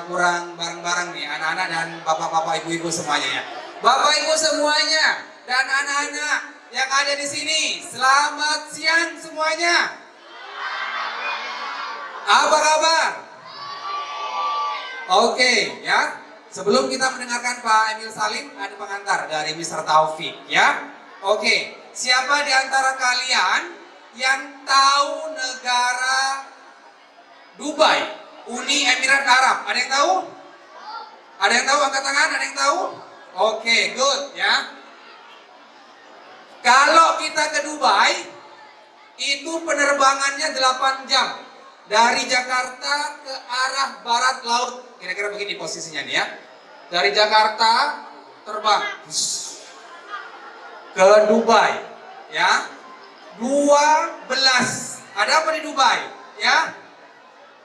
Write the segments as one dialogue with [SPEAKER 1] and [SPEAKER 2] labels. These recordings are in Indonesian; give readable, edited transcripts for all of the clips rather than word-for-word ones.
[SPEAKER 1] kurang bareng-bareng nih, anak-anak dan bapak-bapak, ibu-ibu semuanya ya. Bapak ibu semuanya dan anak-anak yang ada di sini, selamat siang semuanya. Apa kabar? Oke ya. Sebelum kita mendengarkan Pak Emil Salim, ada pengantar dari Mr. Taufik ya. Oke, siapa di antara kalian yang tahu negara Dubai, Uni Emirat Arab? Ada yang tahu? Ada yang tahu? Angkat tangan, ada yang tahu? Oke, good ya. Kalau kita ke Dubai, itu penerbangannya 8 jam. Dari Jakarta ke arah barat laut. Kira-kira begini posisinya nih ya. Dari Jakarta terbang ke Dubai ya. 12. Ada apa di Dubai ya?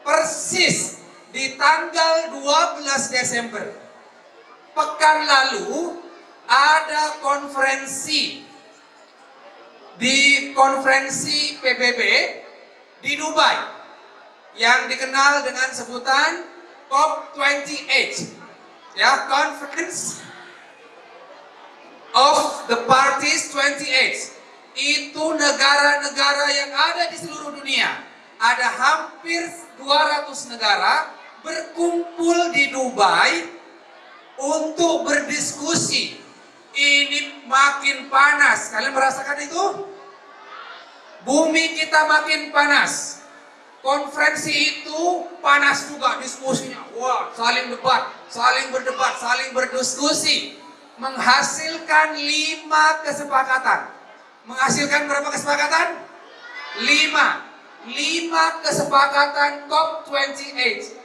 [SPEAKER 1] Persis di tanggal 12 Desember. Pekan lalu ada konferensi di konferensi PBB di Dubai yang dikenal dengan sebutan COP28 ya, Conference of the Parties 28. Itu negara-negara yang ada di seluruh dunia. Ada hampir 200 negara berkumpul di Dubai untuk berdiskusi. Ini makin panas. Kalian merasakan itu? Bumi kita makin panas. Konferensi itu panas juga diskusinya. Wah, saling debat, saling berdebat, saling berdiskusi. Menghasilkan 5 kesepakatan. Menghasilkan berapa kesepakatan? 5 kesepakatan COP28.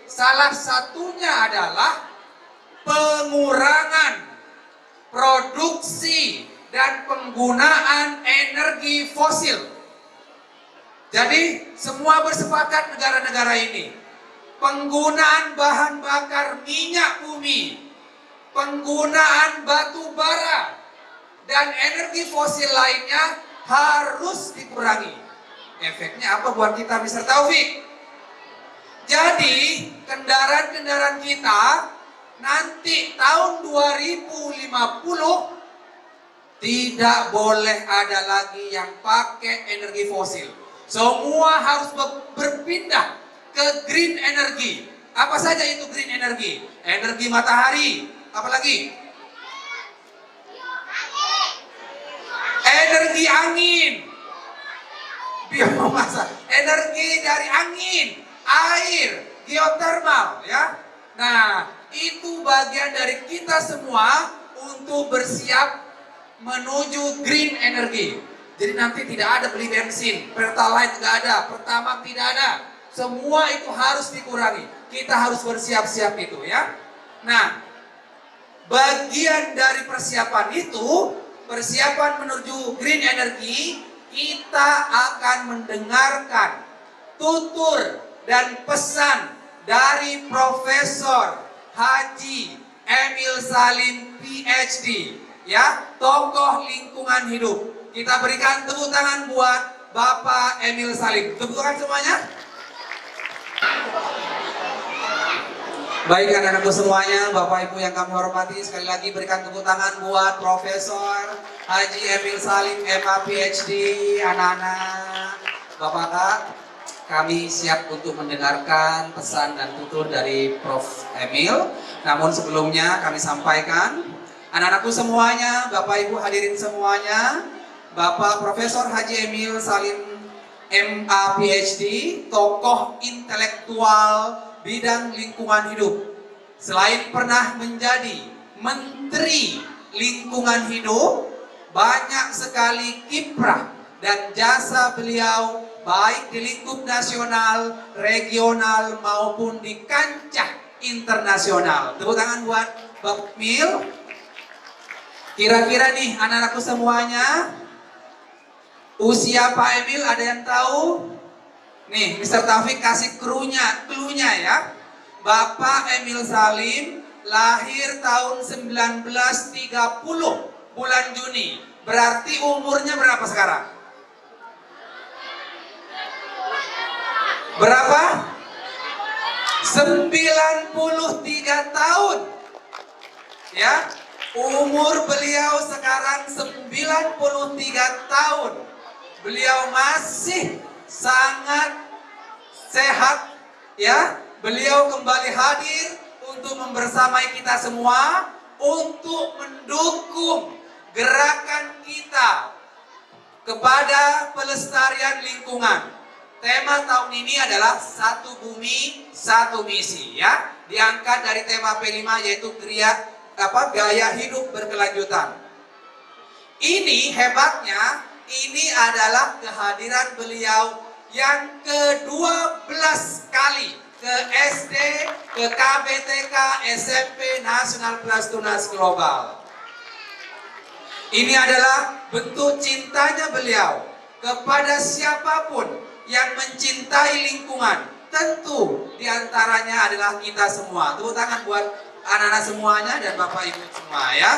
[SPEAKER 1] Salah satunya adalah pengurangan produksi dan penggunaan energi fosil. Jadi semua bersepakat negara-negara ini, penggunaan bahan bakar minyak bumi, penggunaan batu bara, dan energi fosil lainnya harus dikurangi. Efeknya apa buat kita, Mr. Taufik? Jadi kendaraan-kendaraan kita nanti tahun 2050 tidak boleh ada lagi yang pakai energi fosil. Semua harus berpindah ke green energy. Apa saja itu green energy? Energi matahari, apalagi? Energi angin, biomasa, energi dari angin, air, geothermal ya. Nah, itu bagian dari kita semua untuk bersiap menuju green energy. Jadi nanti tidak ada beli bensin, pertalite nggak ada, pertamax tidak ada. Semua itu harus dikurangi. Kita harus bersiap-siap itu ya. Nah, bagian dari persiapan itu, persiapan menuju green energy, kita akan mendengarkan tutur dan pesan dari Profesor Haji Emil Salim PhD ya, tokoh lingkungan hidup. Kita berikan tepuk tangan buat Bapak Emil Salim. Tepuk tangan semuanya. Baik anak-anakku semuanya, Bapak Ibu yang kami hormati, sekali lagi berikan tepuk tangan buat Profesor Haji Emil Salim MA PhD. Anak-anak, Bapak, kami siap untuk mendengarkan pesan dan tutur dari Prof. Emil. Namun sebelumnya kami sampaikan, anak-anakku semuanya, Bapak Ibu hadirin semuanya, Bapak Profesor Haji Emil Salim MA PhD, tokoh intelektual bidang lingkungan hidup. Selain pernah menjadi Menteri Lingkungan Hidup, banyak sekali kiprah dan jasa beliau baik di lingkup nasional, regional maupun di kancah internasional. Tepuk tangan buat Bapak Emil. Kira-kira nih anak-anakku semuanya, usia Pak Emil ada yang tahu? Nih, Mr. Taufik kasih cluenya ya. Bapak Emil Salim lahir tahun 1930 bulan Juni. Berarti umurnya berapa sekarang? Berapa? 93 Ya, umur beliau sekarang 93 tahun. Beliau masih sangat sehat, ya. Beliau kembali hadir untuk membersamai kita semua untuk mendukung gerakan kita kepada pelestarian lingkungan. Tema tahun ini adalah satu bumi, satu misi, ya. Diangkat dari tema P5 yaitu gaya hidup berkelanjutan. Ini hebatnya, ini adalah kehadiran beliau yang ke-12 kali ke SD, ke KBTK, SMP, Nasional Plus Tunas Global. Ini adalah bentuk cintanya beliau kepada siapapun yang mencintai lingkungan. Tentu diantaranya adalah kita semua. Tepuk tangan buat anak-anak semuanya dan Bapak Ibu semua, ya.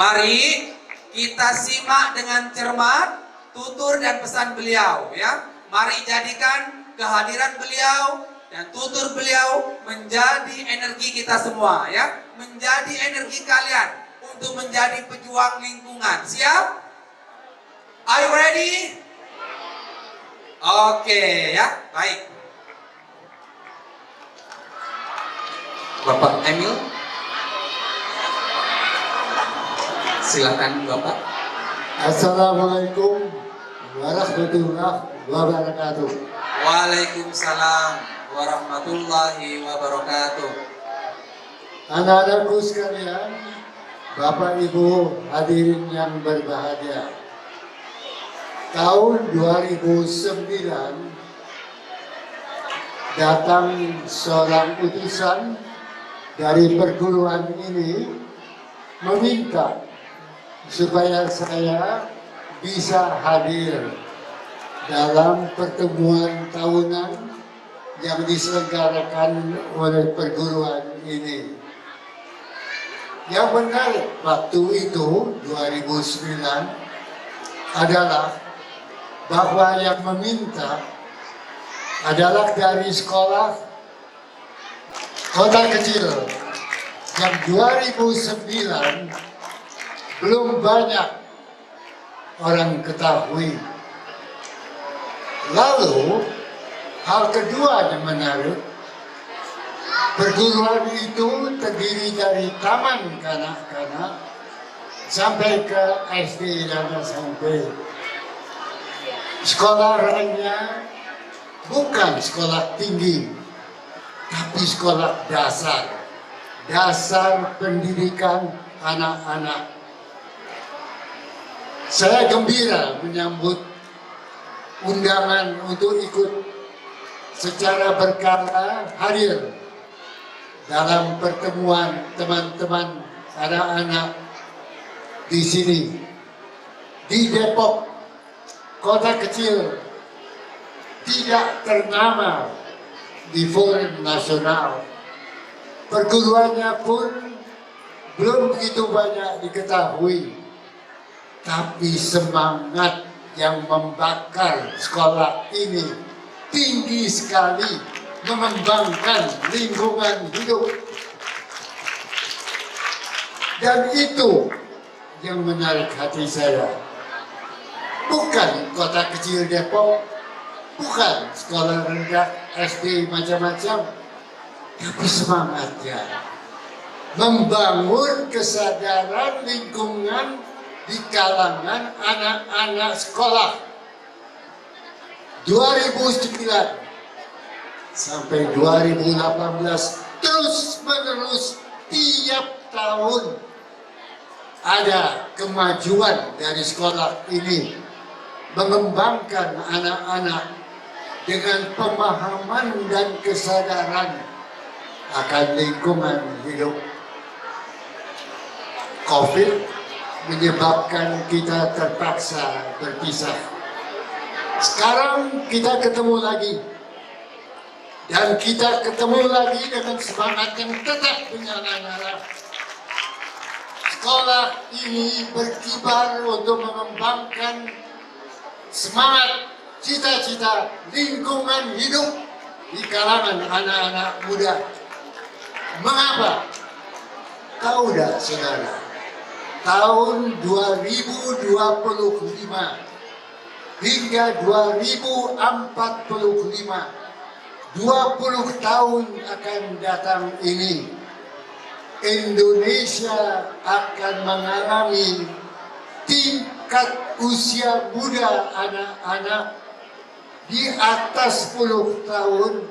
[SPEAKER 1] Mari kita simak dengan cermat tutur dan pesan beliau, ya. Mari jadikan kehadiran beliau dan tutur beliau menjadi energi kita semua, ya. Menjadi energi kalian untuk menjadi pejuang lingkungan. Siap? Are you ready? Oke, ya, baik. Bapak Emil, silakan Bapak.
[SPEAKER 2] Assalamualaikum warahmatullahi wabarakatuh.
[SPEAKER 1] Waalaikumsalam warahmatullahi wabarakatuh.
[SPEAKER 2] Anak-anakku sekalian, Bapak Ibu hadirin yang berbahagia. Tahun 2009 datang seorang utusan dari perguruan ini meminta supaya saya bisa hadir dalam pertemuan tahunan yang diselenggarakan oleh perguruan ini. Yang menarik waktu itu 2009 adalah bahwa yang meminta adalah dari sekolah kota kecil yang 2009 belum banyak orang ketahui. Lalu hal kedua yang menarik, perguruan itu terdiri dari taman kanak-kanak sampai ke SD dan SMP. Sekolahnya bukan sekolah tinggi, tapi sekolah dasar. Dasar pendidikan anak-anak. Saya gembira menyambut undangan untuk ikut secara berkala hadir dalam pertemuan teman-teman anak-anak di sini. Di Depok, kota kecil, tidak ternama di forum nasional. Perguruannya pun belum begitu banyak diketahui. Tapi semangat yang membakar sekolah ini tinggi sekali, mengembangkan lingkungan hidup. Dan itu yang menarik hati saya. Bukan kota kecil Depok, bukan sekolah rendah SD macam-macam, tapi semangatnya membangun kesadaran lingkungan di kalangan anak-anak sekolah. 2009 sampai 2018 terus menerus tiap tahun ada kemajuan dari sekolah ini, mengembangkan anak-anak dengan pemahaman dan kesadaran akan lingkungan hidup. COVID menyebabkan kita terpaksa berpisah. Sekarang kita ketemu lagi. Dan kita ketemu lagi dengan semangat yang tetap menyala-nyala. Sekolah ini berkibar untuk mengembangkan semangat, cita-cita, lingkungan hidup di kalangan anak-anak muda. Mengapa? Tahu tidak saudara, tahun 2025 hingga 2045, 20 tahun akan datang ini, Indonesia akan mengalami tingkat usia muda anak-anak di atas 10 tahun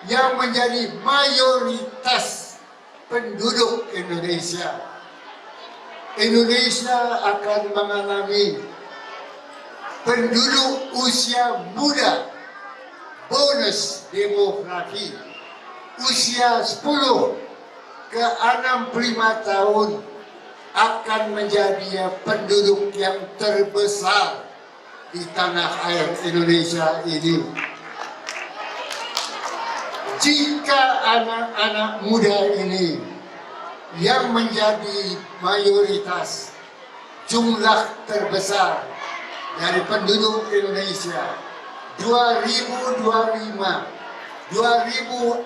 [SPEAKER 2] yang menjadi mayoritas penduduk Indonesia. Indonesia akan mengalami penduduk usia muda, bonus demografi, usia 10 ke 65 tahun akan menjadi penduduk yang terbesar di tanah air Indonesia ini. Jika anak-anak muda ini yang menjadi mayoritas jumlah terbesar dari penduduk Indonesia 2025, 2045,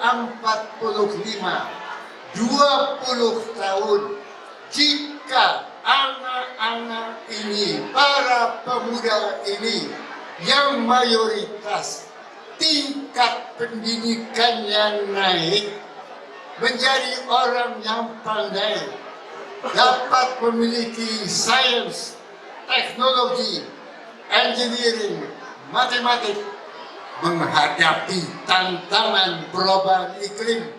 [SPEAKER 2] 20 tahun, jika anak-anak ini, para pemuda ini yang mayoritas tingkat pendidikannya naik, menjadi orang yang pandai, dapat memiliki sains, teknologi, engineering, matematik, menghadapi tantangan perubahan iklim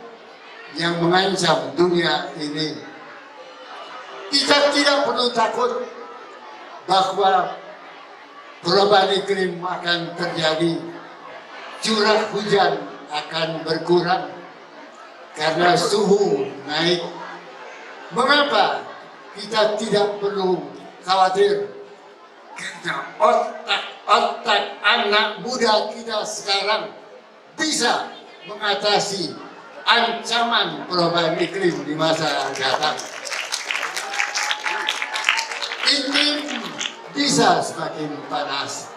[SPEAKER 2] yang mengancam dunia ini. Kita tidak perlu takut bahwa perubahan iklim akan terjadi, curah hujan akan berkurang karena suhu naik. Mengapa kita tidak perlu khawatir? Karena otak anak muda kita sekarang bisa mengatasi ancaman perubahan iklim di masa datang. Iklim bisa semakin panas,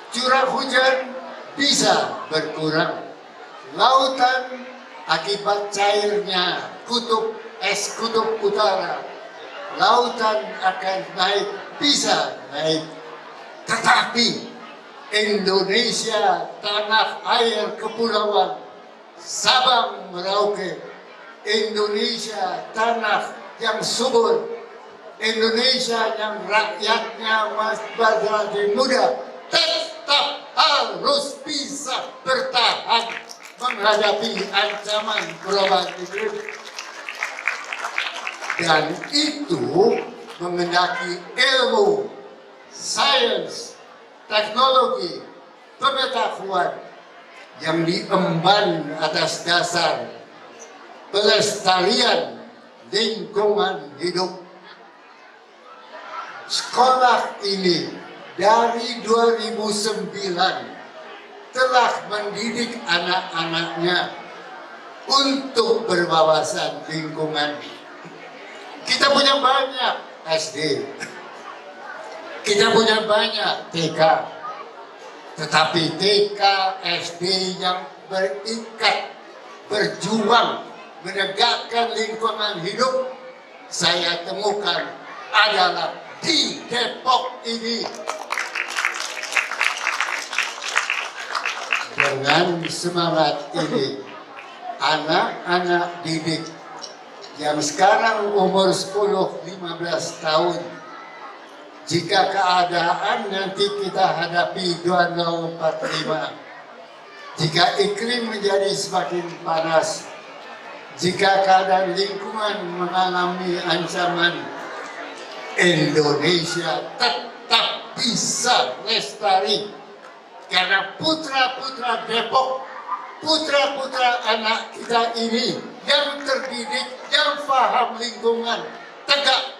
[SPEAKER 2] curah hujan bisa berkurang, lautan akibat cairnya es kutub utara, lautan akan naik, bisa naik. Tetapi Indonesia, tanah air kepulauan Sabang Merauke, Indonesia tanah yang subur, Indonesia yang rakyatnya masih muda, tetap harus bisa bertahan menghadapi ancaman perubahan iklim. Dan itu mengendaki ilmu, sains, teknologi, pengetahuan yang diemban atas dasar pelestarian lingkungan hidup. Sekolah ini dari 2009 telah mendidik anak-anaknya untuk berwawasan lingkungan. Kita punya banyak SD, kita punya banyak TK, tetapi TK, SD yang berikat, berjuang, menegakkan lingkungan hidup, saya temukan adalah di Depok ini. Dengan semangat ini, anak-anak didik yang sekarang umur 10-15 tahun, jika keadaan nanti kita hadapi 2045, jika iklim menjadi semakin panas, jika keadaan lingkungan mengalami ancaman, Indonesia tetap bisa lestari. Karena putra-putra Depok, putra-putra anak kita ini yang terdidik, yang paham lingkungan, tegak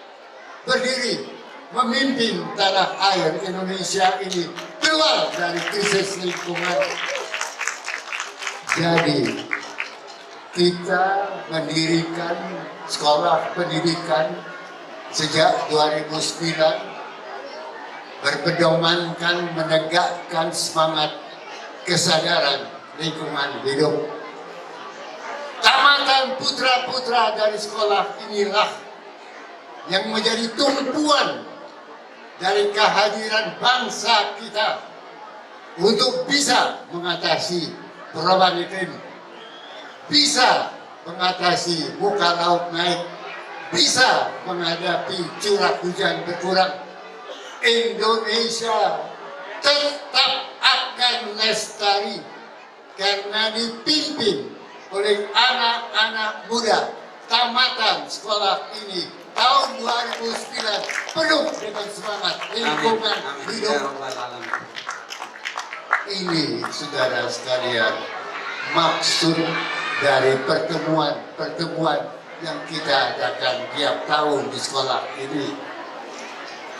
[SPEAKER 2] berdiri, memimpin tanah air Indonesia ini keluar dari krisis lingkungan. Jadi, kita mendirikan sekolah pendidikan sejak 2009, berpedomankan menegakkan semangat kesadaran lingkungan hidup. Tamat keselamatan putra-putra dari sekolah inilah yang menjadi tumpuan dari kehadiran bangsa kita untuk bisa mengatasi perubahan iklim, bisa mengatasi muka laut naik, bisa menghadapi curah hujan berkurang. Indonesia tetap akan lestari karena dipimpin oleh anak-anak muda tamatan sekolah ini tahun 2009 penuh dengan semangat lingkungan hidup. Ini saudara sekalian maksud dari pertemuan yang kita adakan tiap tahun di sekolah ini.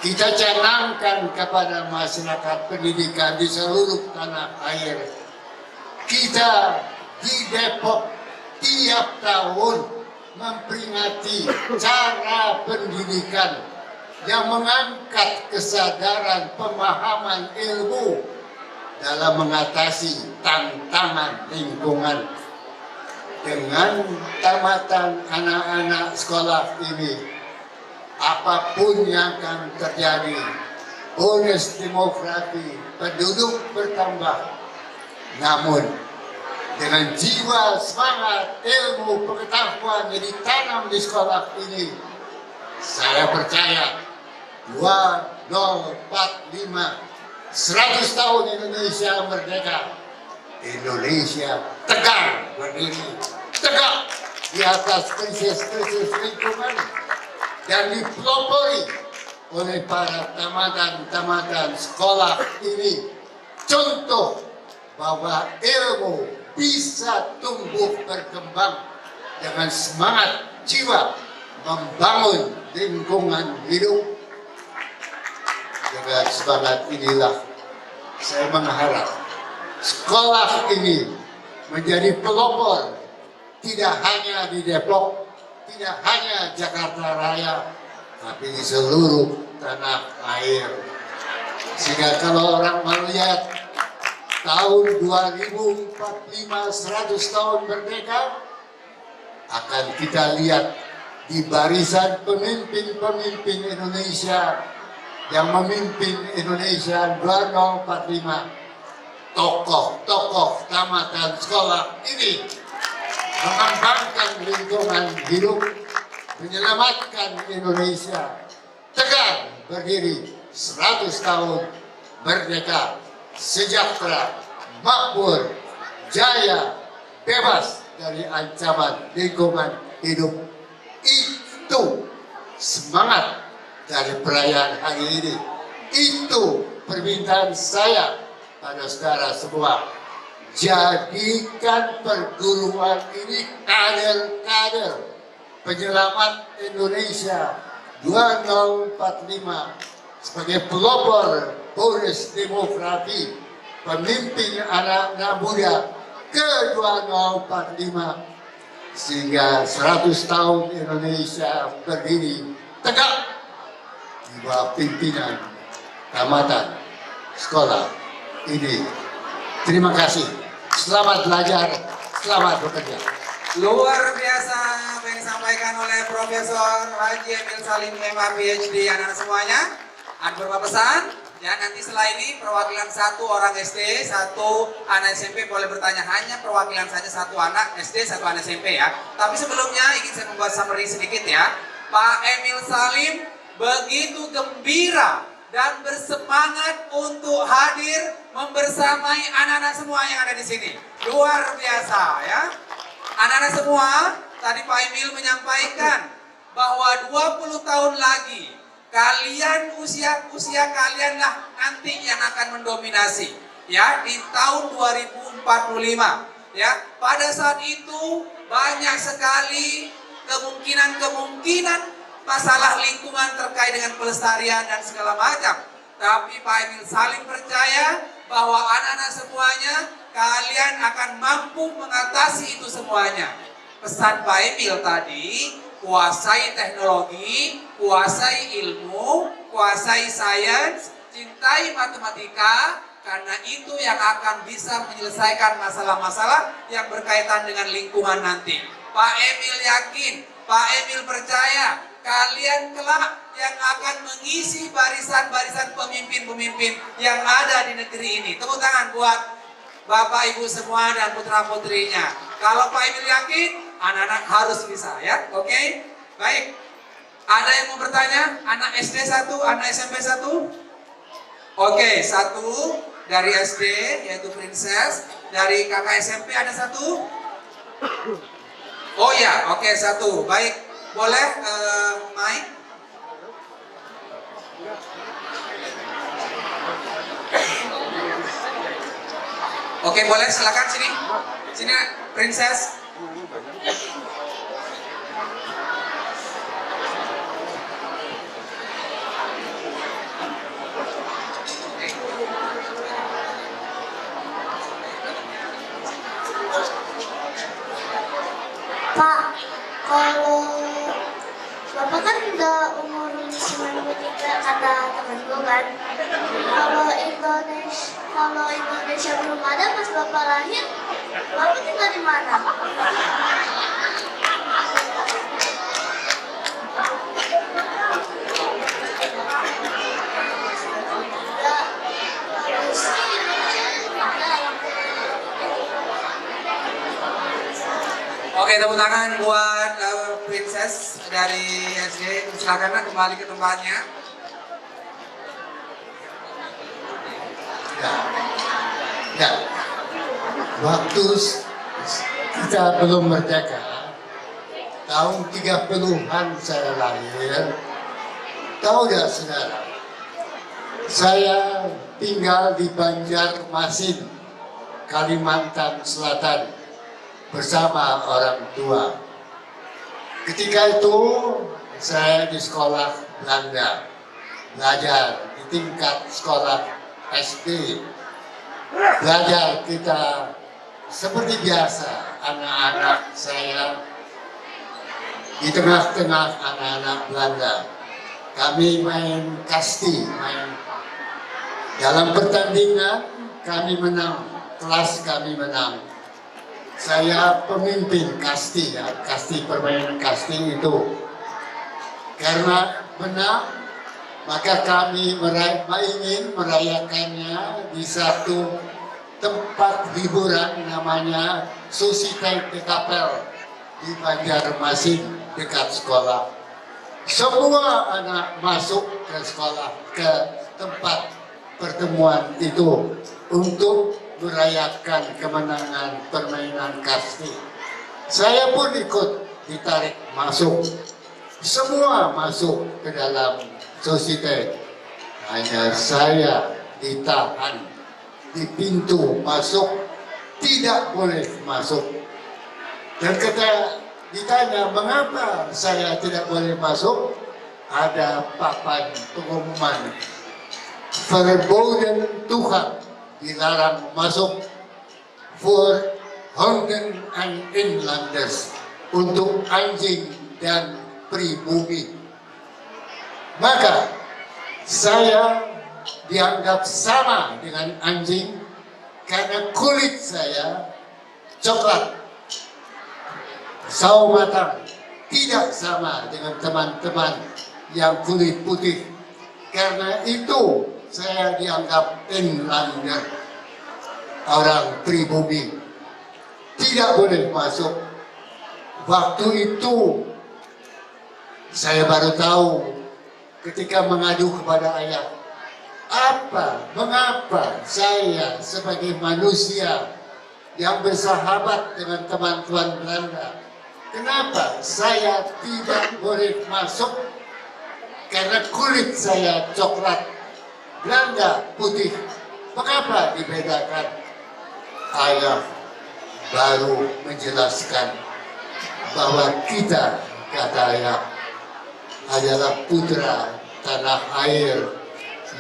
[SPEAKER 2] Kita canangkan kepada masyarakat pendidikan di seluruh tanah air. Kita di Depok tiap tahun memperingati cara pendidikan yang mengangkat kesadaran pemahaman ilmu dalam mengatasi tantangan lingkungan. Dengan tamatan anak-anak sekolah ini, apapun yang akan terjadi, bonus demografi, penduduk bertambah, namun dengan jiwa semangat ilmu pengetahuan yang ditanam di sekolah ini, saya percaya 2045 100 tahun Indonesia merdeka, Indonesia tegar berdiri, tegak di atas krisis-krisis lingkungan dan dipelopori oleh para tamatan-tamatan sekolah ini. Contoh bahwa ilmu bisa tumbuh berkembang dengan semangat jiwa membangun lingkungan hidup. Dengan semangat inilah saya mengharap sekolah ini menjadi pelopor tidak hanya di Depok, tidak hanya Jakarta Raya, tapi di seluruh tanah air. Sehingga kalau orang melihat tahun 2045 100 tahun merdeka, akan kita lihat di barisan pemimpin-pemimpin Indonesia yang memimpin Indonesia 2045, tokoh-tokoh tamatan sekolah ini mengembangkan lingkungan hidup, menyelamatkan Indonesia tegar berdiri 100 tahun merdeka, sejahtera, makmur, jaya, bebas dari ancaman lingkungan hidup. Itu semangat dari perayaan hari ini. Itu permintaan saya pada saudara semua. Jadikan perguruan ini kader-kader penyelamat Indonesia 2045 sebagai pelopor bonus demografi, pemimpin anak-anak muda ke 2045, sehingga 100 tahun Indonesia berdiri tegak di bawah pimpinan tamatan sekolah ini. Terima kasih. Selamat belajar, selamat bekerja.
[SPEAKER 1] Luar biasa apa yang disampaikan oleh Profesor Haji Emil Salim MA PhD. Anak-anak semuanya, ada beberapa pesan. Ya, nanti setelah ini perwakilan satu orang SD, satu anak SMP boleh bertanya. Hanya perwakilan saja, satu anak SD, satu anak SMP ya. Tapi sebelumnya ingin saya membuat summary sedikit ya. Pak Emil Salim begitu gembira dan bersemangat untuk hadir membersamai anak-anak semua yang ada di sini. Luar biasa ya. Anak-anak semua, tadi Pak Emil menyampaikan bahwa 20 tahun lagi kalian usia kalianlah nanti yang akan mendominasi ya di tahun 2045 ya. Pada saat itu banyak sekali kemungkinan masalah lingkungan terkait dengan pelestarian dan segala macam. Tapi Pak Emil Salim percaya bahwa anak-anak semuanya kalian akan mampu mengatasi itu semuanya. Pesan Pak Emil tadi, kuasai teknologi, kuasai ilmu, kuasai sains, cintai matematika, karena itu yang akan bisa menyelesaikan masalah-masalah yang berkaitan dengan lingkungan nanti. Pak Emil yakin, Pak Emil percaya, kalian kelak yang akan mengisi barisan-barisan pemimpin-pemimpin yang ada di negeri ini. Tepuk tangan buat Bapak Ibu semua dan putra-putrinya. Kalau Pak Emil yakin, anak-anak harus bisa ya. Oke? Baik. Ada yang mau bertanya? Anak SD 1, anak SMP 1? Oke, 1 dari SD yaitu Princess. Dari kakak SMP ada 1? Oh ya, oke 1. Baik, boleh Mike? Oke, boleh silakan sini. Sini Princess.
[SPEAKER 3] Pak, kalau Bapak kan udah umur 93 kata temanku kan. Kalau Indonesia belum ada pas Bapak lahir, Bapak tinggal di mana? Ya, harusnya Indonesia ada.
[SPEAKER 1] Oke, tepuk tangan buat Princess dari SD. Silakan kembali ke tempatnya.
[SPEAKER 2] Ya, waktu kita belum merdeka, tahun 30-an saya lahir, tahu gak saudara? Saya tinggal di Banjarmasin, Kalimantan Selatan, bersama orang tua. Ketika itu saya di sekolah Belanda, belajar di tingkat sekolah SD. Belajar kita seperti biasa, anak-anak saya di tengah-tengah anak-anak Belanda. Kami main kasti, main dalam pertandingan kami menang, kelas kami menang. Saya pemimpin kasti ya, kasti permainan kasti itu. Karena menang, maka kami ingin merayakannya di satu tempat hiburan namanya Société de Kapel di Banjarmasin dekat sekolah. Semua anak masuk ke sekolah, ke tempat pertemuan itu untuk merayakan kemenangan permainan kasti. Saya pun ikut ditarik masuk. Semua masuk ke dalam Société. Hanya saya ditahan di pintu masuk, tidak boleh masuk. Dan ditanya mengapa saya tidak boleh masuk, ada papan pengumuman verboden Tuhan, dilarang masuk for honden and inlanders, untuk anjing dan pribumi. Maka saya dianggap sama dengan anjing karena kulit saya coklat, sawo matang, tidak sama dengan teman-teman yang kulit putih. Karena itu saya dianggap inlander, orang pribumi, tidak boleh masuk. Waktu itu saya baru tahu ketika mengadu kepada ayah, mengapa saya sebagai manusia yang bersahabat dengan teman-teman Belanda, kenapa saya tidak boleh masuk karena kulit saya coklat, Belanda putih, mengapa dibedakan? Ayah baru menjelaskan bahwa kita, kata ayah, adalah putra tanah air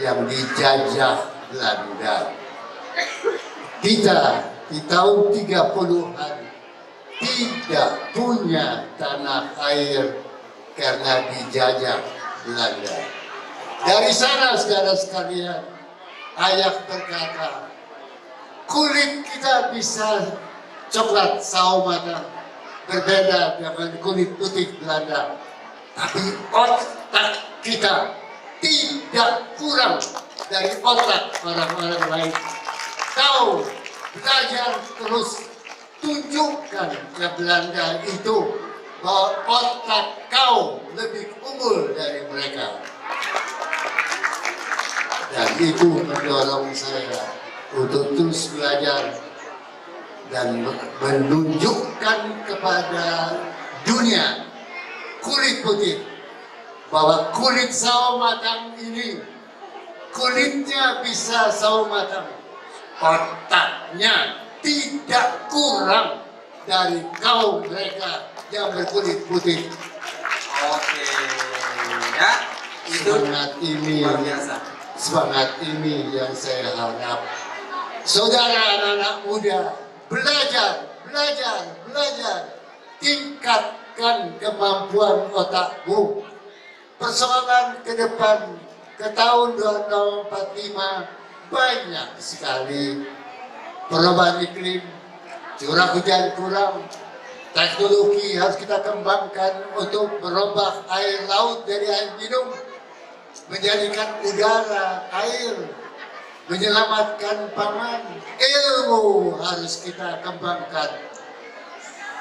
[SPEAKER 2] yang dijajah Belanda. Kita di tahun 30-an tidak punya tanah air karena dijajah Belanda. Dari sana, saudara sekalian, ayah berkata, kulit kita bisa coklat sawo matang, berbeda dengan kulit putih Belanda. Tapi otak kita tidak kurang dari otak orang-orang lain. Kau belajar terus, tunjukkan ke Belanda itu bahwa otak kau lebih unggul dari mereka. Dan itu mendorong saya untuk terus belajar dan menunjukkan kepada dunia kulit putih bahwa kulit sawo matang ini kulitnya bisa sawo matang, otaknya tidak kurang dari kaum mereka yang berkulit putih.
[SPEAKER 1] Oke, ya. Itu
[SPEAKER 2] Semangat ini,
[SPEAKER 1] luar biasa.
[SPEAKER 2] semangat ini yang saya harap. Saudara anak-anak muda, belajar, belajar, belajar. Tingkatkan kemampuan otakmu. Persoalan ke depan, ke tahun 2045 banyak sekali. Perubahan iklim, curah hujan kurang, teknologi harus kita kembangkan untuk merubah air laut dari air minum, menjadikan udara, air, menyelamatkan pangan. Ilmu harus kita kembangkan.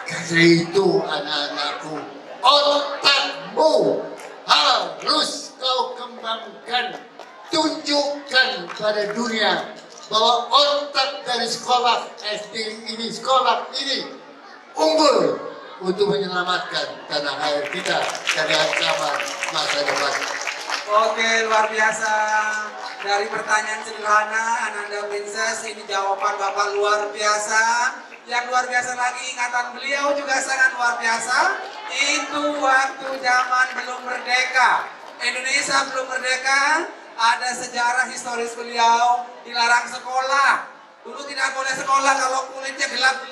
[SPEAKER 2] Karena itu anak-anakku, otakmu harus kau kembangkan. Tunjukkan pada dunia bahwa otak dari sekolah SD ini, sekolah ini unggul untuk menyelamatkan tanah air kita dari ancaman masa depan.
[SPEAKER 1] Oke, luar biasa. Dari pertanyaan sederhana, Ananda Princess, ini jawaban Bapak luar biasa. Yang luar biasa lagi, ingatan beliau juga sangat luar biasa. Itu waktu zaman belum merdeka. Indonesia belum merdeka, ada sejarah historis beliau dilarang sekolah. Dulu tidak boleh sekolah kalau kulitnya gelap,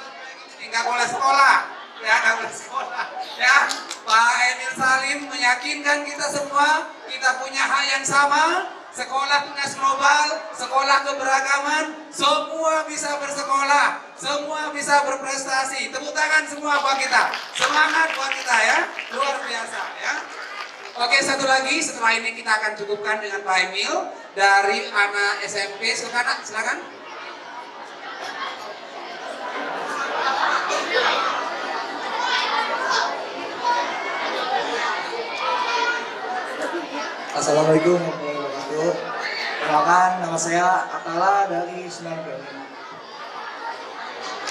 [SPEAKER 1] tidak boleh sekolah. Ya, nggak boleh sekolah. Ya, Pak Emil Salim meyakinkan kita semua, kita punya hak yang sama. Sekolah tugas global, sekolah keberagaman, semua bisa bersekolah, semua bisa berprestasi. Tepuk tangan semua buat kita, semangat buat kita ya, luar biasa ya. Oke, satu lagi, setelah ini kita akan cukupkan dengan Pak Emil dari anak SMP. Silakan.
[SPEAKER 4] Assalamualaikum warahmatullahi wabarakatuh. Perkenalkan, nama saya Atala dari Sunan Kudus.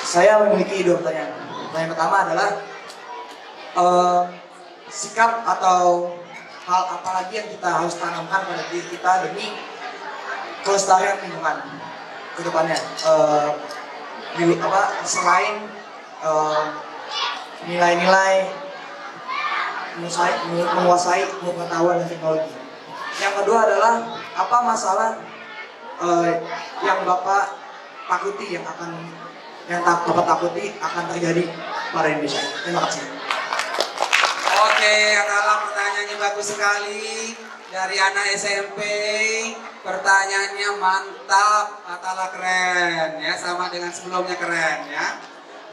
[SPEAKER 4] Saya memiliki dua pertanyaan. Pertanyaan pertama adalah sikap atau hal apa lagi yang kita harus tanamkan pada diri kita demi kelestarian lingkungan ke depannya. Selain nilai-nilai menguasai pengetahuan dan teknologi. Yang kedua adalah apa masalah yang Bapak takuti Bapak takuti akan terjadi pada Indonesia. Terima kasih.
[SPEAKER 1] Oke, Atala, pertanyaannya bagus sekali dari anak SMP. Pertanyaannya mantap, Atala keren ya, sama dengan sebelumnya keren ya.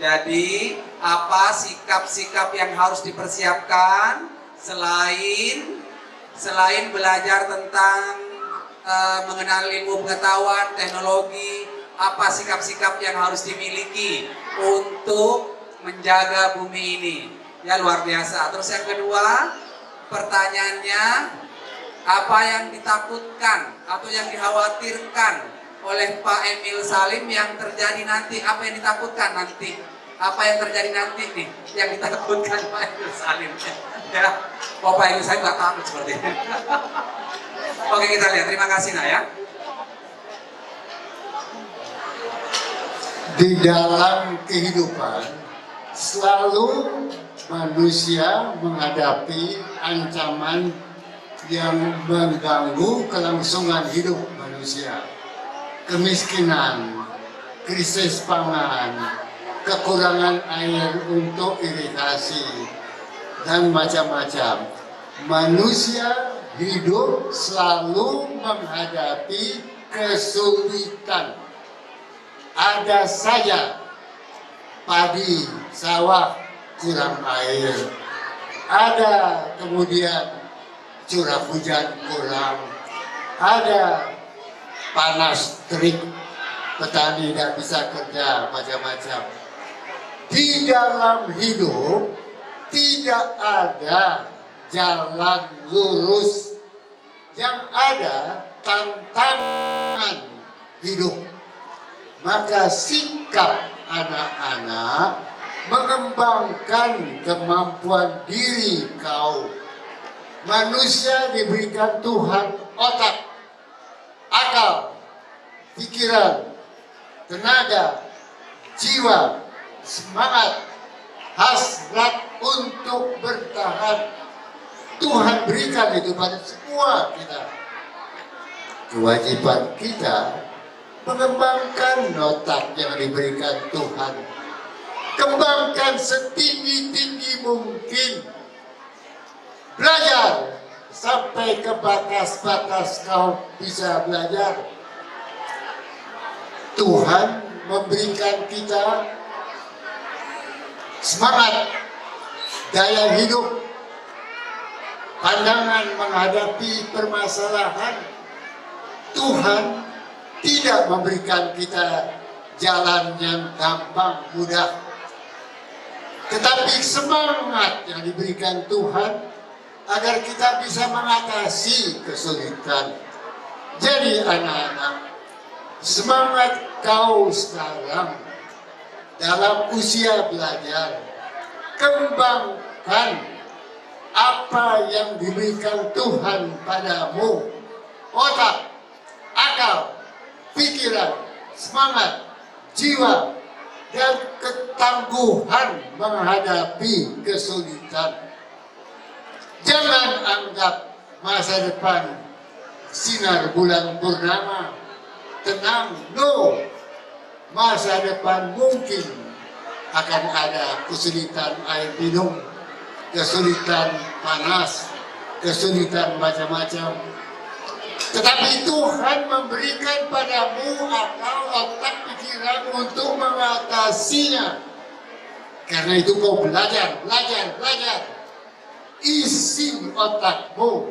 [SPEAKER 1] Jadi apa sikap-sikap yang harus dipersiapkan selain belajar tentang mengenal ilmu pengetahuan, teknologi, apa sikap-sikap yang harus dimiliki untuk menjaga bumi ini. Ya, luar biasa. Terus yang kedua, pertanyaannya, apa yang ditakutkan atau yang dikhawatirkan oleh Pak Emil Salim yang terjadi nanti? Apa yang ditakutkan nanti? Apa yang terjadi nanti nih yang ditakutkan Pak Emil Salim? Ya, Pak Emil Salim nggak takut seperti ini. Oke, kita lihat. Terima kasih, Nak ya.
[SPEAKER 2] Di dalam kehidupan selalu manusia menghadapi ancaman yang mengganggu kelangsungan hidup manusia. Kemiskinan, krisis pangan, kekurangan air untuk irigasi, dan macam-macam. Manusia hidup selalu menghadapi kesulitan. Ada saja padi, sawah, kurang air. Ada kemudian curah hujan kurang. Ada panas terik, petani tidak bisa kerja, macam-macam. Di dalam hidup tidak ada jalan lurus, yang ada tantangan hidup. Maka sikap anak-anak mengembangkan kemampuan diri kau. Manusia diberikan Tuhan otak, akal, pikiran, tenaga, jiwa, semangat, hasrat untuk bertahan. Tuhan berikan itu pada semua kita. Kewajiban kita mengembangkan otak yang diberikan Tuhan. Kembangkan setinggi-tinggi mungkin. Belajar sampai ke batas-batas kau bisa belajar. Tuhan memberikan kita semangat, daya hidup, pandangan menghadapi permasalahan. Tuhan tidak memberikan kita jalan yang gampang, mudah. Tetapi semangat yang diberikan Tuhan agar kita bisa mengatasi kesulitan. Jadi anak-anak, semangat kau sekarang dalam usia belajar. Kembangkan apa yang diberikan Tuhan padamu. Otak, akal, pikiran, semangat, jiwa, dan ketangguhan menghadapi kesulitan. Jangan anggap masa depan sinar bulan purnama, tenang. No, masa depan mungkin akan ada kesulitan air minum, kesulitan panas, kesulitan macam-macam. Tetapi Tuhan memberikan padamu akal, otak, pikiran untuk mengatasinya. Karena itu kau belajar. Isi otakmu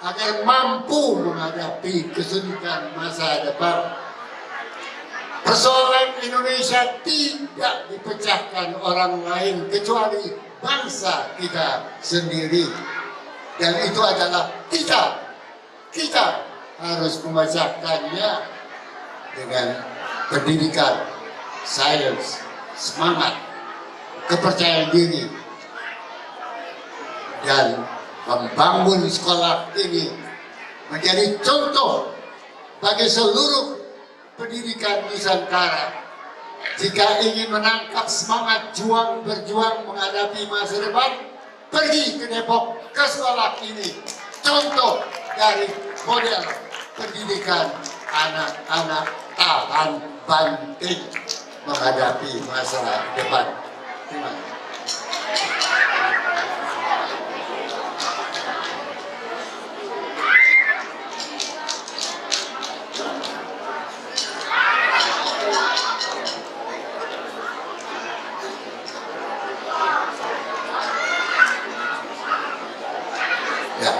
[SPEAKER 2] agar mampu menghadapi kesulitan masa depan. Persoalan Indonesia tidak dipecahkan orang lain kecuali bangsa kita sendiri. Dan itu adalah kita. Kita harus memecahkannya dengan pendidikan, sains, semangat, kepercayaan diri, dan membangun sekolah ini menjadi contoh bagi seluruh pendidikan Nusantara. Jika ingin menangkap semangat berjuang menghadapi masa depan, pergi ke Depok, ke sekolah ini. Contoh dari model pendidikan anak-anak tahan banting menghadapi masa depan. Terima kasih. Ya.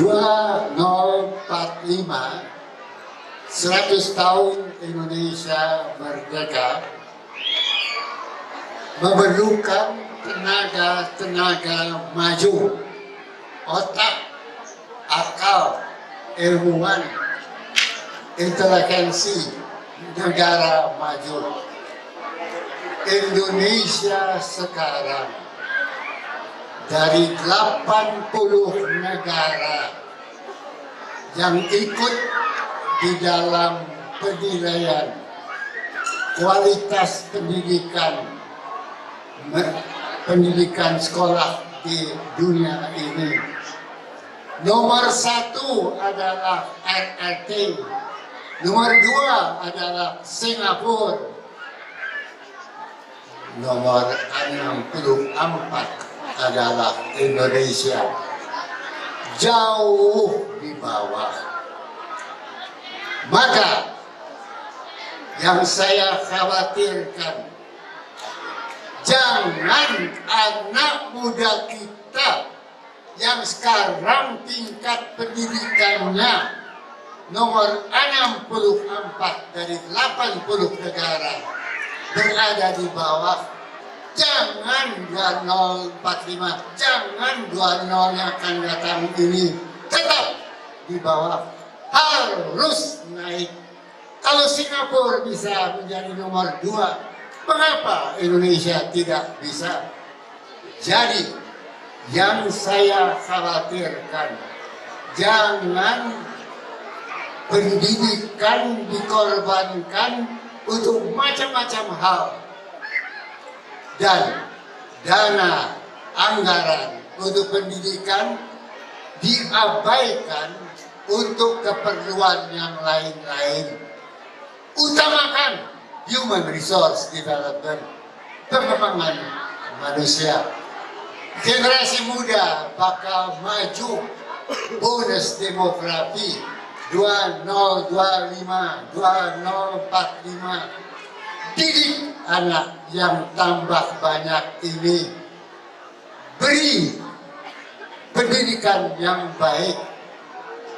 [SPEAKER 2] 2045 100 tahun Indonesia merdeka memerlukan tenaga maju, otak, akal, ilmuwan, inteligensi negara maju. Indonesia sekarang dari 80 negara yang ikut di dalam penilaian kualitas pendidikan sekolah di dunia ini. Nomor 1 adalah RRT, nomor 2 adalah Singapura, nomor 64 adalah Indonesia, jauh di bawah. Maka yang saya khawatirkan, Jangan anak muda kita yang sekarang tingkat pendidikannya nomor 64 dari 80 negara berada di bawah. Jangan 2045, jangan 20 yang akan datang ini tetap di bawah, harus naik. Kalau Singapura bisa menjadi nomor 2, mengapa Indonesia tidak bisa? Jadi yang saya khawatirkan, jangan pendidikan dikorbankan untuk macam-macam hal. Dan dana anggaran untuk pendidikan diabaikan untuk keperluan yang lain-lain. Utamakan human resource development, pengembangan manusia. Generasi muda bakal maju, bonus demografi 2025, 2045. Didik anak yang tambah banyak ini, beri pendidikan yang baik,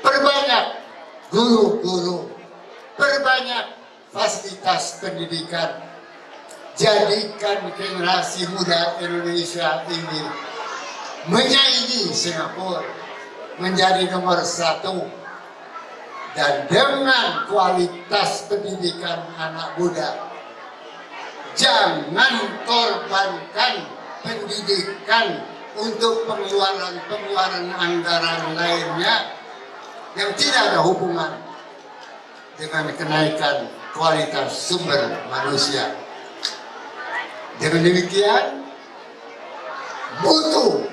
[SPEAKER 2] perbanyak guru-guru, perbanyak fasilitas pendidikan, jadikan generasi muda Indonesia ini menyaingi Singapura menjadi nomor 1, dan dengan kualitas pendidikan anak muda. Jangan korbankan pendidikan untuk pengeluaran anggaran lainnya yang tidak ada hubungan dengan kenaikan kualitas sumber manusia. Dengan demikian, butuh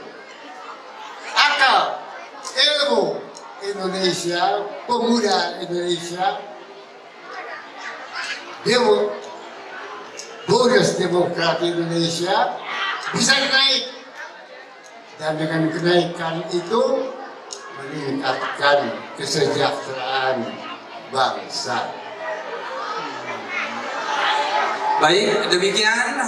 [SPEAKER 2] akal, ilmu Indonesia, pemuda Indonesia, bonus demografi Indonesia bisa naik, dan dengan kenaikan itu meningkatkan kesejahteraan bangsa.
[SPEAKER 1] Baik, demikian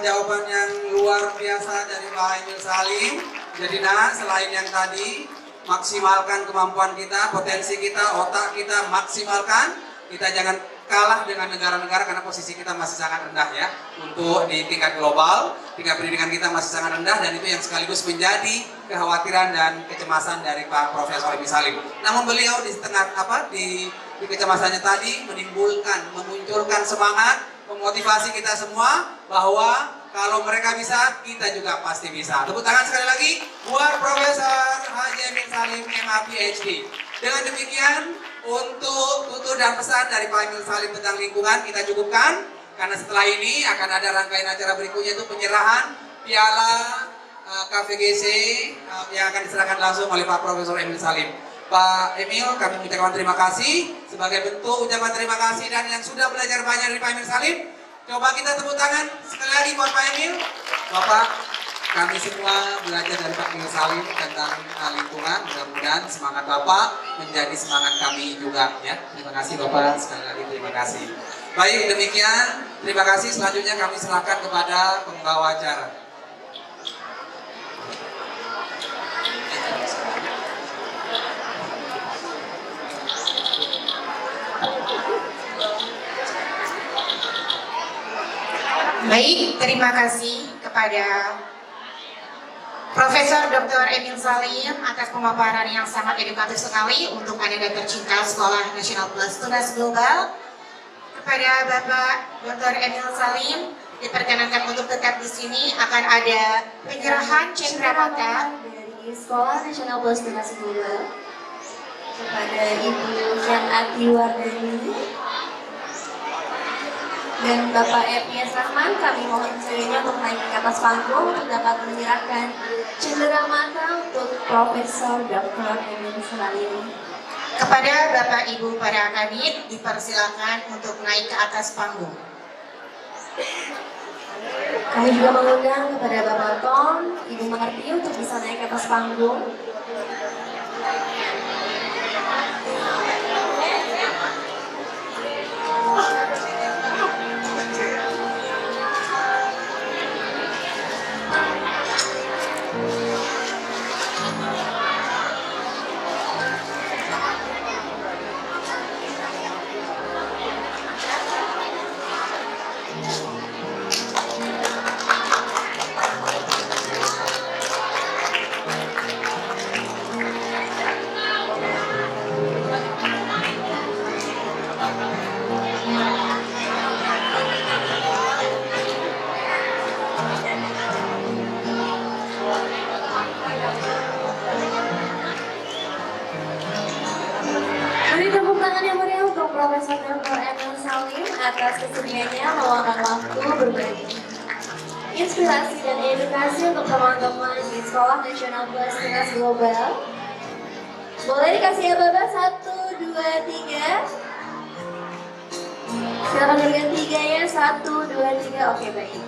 [SPEAKER 1] jawaban yang luar biasa dari Pak Emil Salim. Jadi selain yang tadi, maksimalkan kemampuan kita, potensi kita, otak kita, maksimalkan. Kita jangan kalah dengan negara-negara karena posisi kita masih sangat rendah ya. Untuk di tingkat global, tingkat pendidikan kita masih sangat rendah, dan itu yang sekaligus menjadi kekhawatiran dan kecemasan dari Pak Profesor Emil Salim. Namun beliau di tengah di kecemasannya tadi memunculkan semangat, memotivasi kita semua bahwa kalau mereka bisa, kita juga pasti bisa. Tepuk tangan sekali lagi buat Profesor Haji Emil Salim, MA PhD. Dengan demikian, untuk tutur dan pesan dari Pak Emil Salim tentang lingkungan kita cukupkan, karena setelah ini akan ada rangkaian acara berikutnya, itu penyerahan piala KVGC yang akan diserahkan langsung oleh Pak Profesor Emil Salim. Pak Emil, kami mengucapkan terima kasih. Sebagai bentuk ucapan terima kasih dan yang sudah belajar banyak dari Pak Emil Salim, coba kita tepuk tangan sekali lagi buat Pak Emil. Bapak, kami semua belajar dari Pak Emil Salim tentang lingkungan. Mudah-mudahan semangat Bapak menjadi semangat kami juga ya. Terima kasih Bapak, sekali lagi terima kasih. Baik, demikian. Terima kasih. Selanjutnya kami serahkan kepada pembawa acara.
[SPEAKER 5] Baik, terima kasih kepada Profesor Dr. Emil Salim atas pemaparan yang sangat edukatif sekali untuk anak-anak tercinta Sekolah Nasional Plus Tunas Global. Kepada Bapak Dr. Emil Salim, diperkenankan untuk tetap di sini, akan ada penyerahan cendramata
[SPEAKER 3] dari Sekolah Nasional Plus Tunas Global kepada Ibu Yanati Wardani dan Bapak F.Y.S. Rahman. Kami mohon semuanya untuk naik ke atas panggung untuk dapat menyerahkan cenderamata untuk Profesor Dr. Emil Salim.
[SPEAKER 5] Kepada Bapak Ibu para kanit, dipersilakan untuk naik ke atas panggung.
[SPEAKER 3] Kami juga mengundang kepada Bapak Tom, Ibu Mengerti untuk bisa naik ke atas panggung. Dr. Emil Salim atas kesediaannya meluangkan waktu berbagi inspirasi dan edukasi untuk teman-teman di Sekolah Nasional Plus Tunas Global. Boleh dikasih ya Bapak? 1, 2, 3. Silakan berikan 3 ya. 1, 2, 3. Oke, baik.